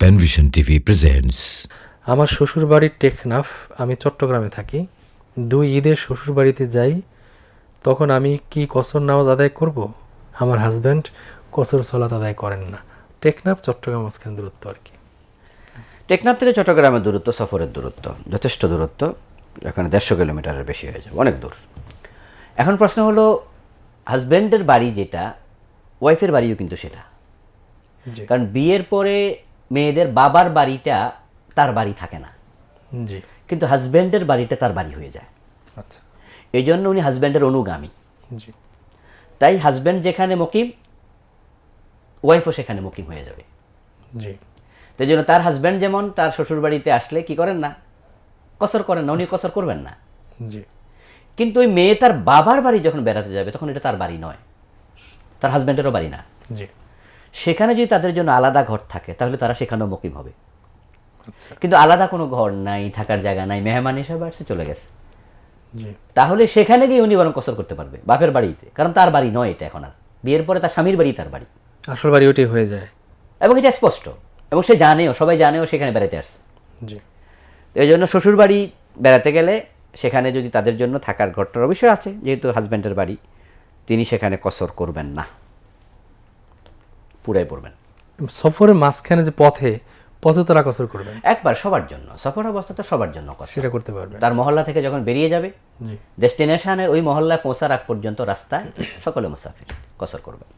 পেনভিশন TV presents. আমার শ্বশুর বাড়ির টেকনাফ, আমি চট্টগ্রামে থাকি। 2 ঈদে শ্বশুর বাড়িতে যাই, তখন আমি কি কসর নামাজ আদায় করব? আমার হাজব্যান্ড কসর সালাত আদায় করেন না। টেকনাফ চট্টগ্রাম মাঝখানে দূরত্ব আর কি। টেকনাফ থেকে চট্টগ্রামের দূরত্ব, সফরের দূরত্ব যথেষ্ট দূরত্ব, এখানে 150 কিলোমিটারের বেশি হয়ে যাবে, অনেক দূর। এখন প্রশ্ন হলো, হাজব্যান্ডের বাড়ি যেটা, ওয়াইফের বাড়িও কিন্তু সেটা। জি কারণ বিয়ের পরে মেয়েদের বাবার বাড়িটা তার বাড়ি থাকে না, জি কিন্তু হাজব্যান্ডের বাড়িটা তার বাড়ি হয়ে যায়। আচ্ছা এই জন্য উনি হাজব্যান্ডের অনুগামী। জি তাই হাজব্যান্ড যেখানে মুকিম, ওয়াইফও সেখানে মুকিম হয়ে যাবে। জি তাই জন্য তার হাজব্যান্ড যেমন তার শ্বশুর বাড়িতে আসলে কি করেন না, কসর করেন না, উনি কসর করবেন না। জি কিন্তু ওই মেয়ে তার বাবার বাড়ি যখন বেড়াতে যাবে, তখন এটা তার বাড়ি নয়, তার হাজব্যান্ডেরও বাড়ি না। জি সেখানে যদি তাদের জন্য আলাদা ঘর থাকে, তাহলে তারা সেখানেও মুকিম হবে। আচ্ছা কিন্তু আলাদা কোনো ঘর নাই, থাকার জায়গা নাই, মেহমান হিসেবে আসছে, চলে গেছে, জি তাহলে সেখানে গিয়ে উনি বরং কসর করতে পারবে বাপের বাড়িতে, কারণ তার বাড়ি নয় এটা এখন আর। বিয়ের পরে তার স্বামীর বাড়ি তার বাড়ি, আসল বাড়ি ওটাই হয়ে যায়। এবং এটা স্পষ্ট, এবং সে জানেও, সবাই জানেও সেখানে বেড়াতে আসছে। জি এই জন্য শ্বশুর বাড়ি বেড়াতে গেলে সেখানে যদি তাদের জন্য থাকার ঘরটার অবশ্যই আছে, যেহেতু হাজব্যান্ডের বাড়ি, তিনি সেখানে কসর করবেন না, পুরাই পড়বেন। সফরের মাঝখানে যে পথে তারা কসর করবেন, একবার সবার জন্য, সফর অবস্থা তো সবার জন্য কসর। সেটা করতে পারবেন। তার মহল্লা থেকে যখন বেরিয়ে যাবে, জি ডেস্টিনেশনের ওই মহল্লায় পৌঁছার আগ পর্যন্ত রাস্তায় সকলে মুসাফির, কসর করবেন।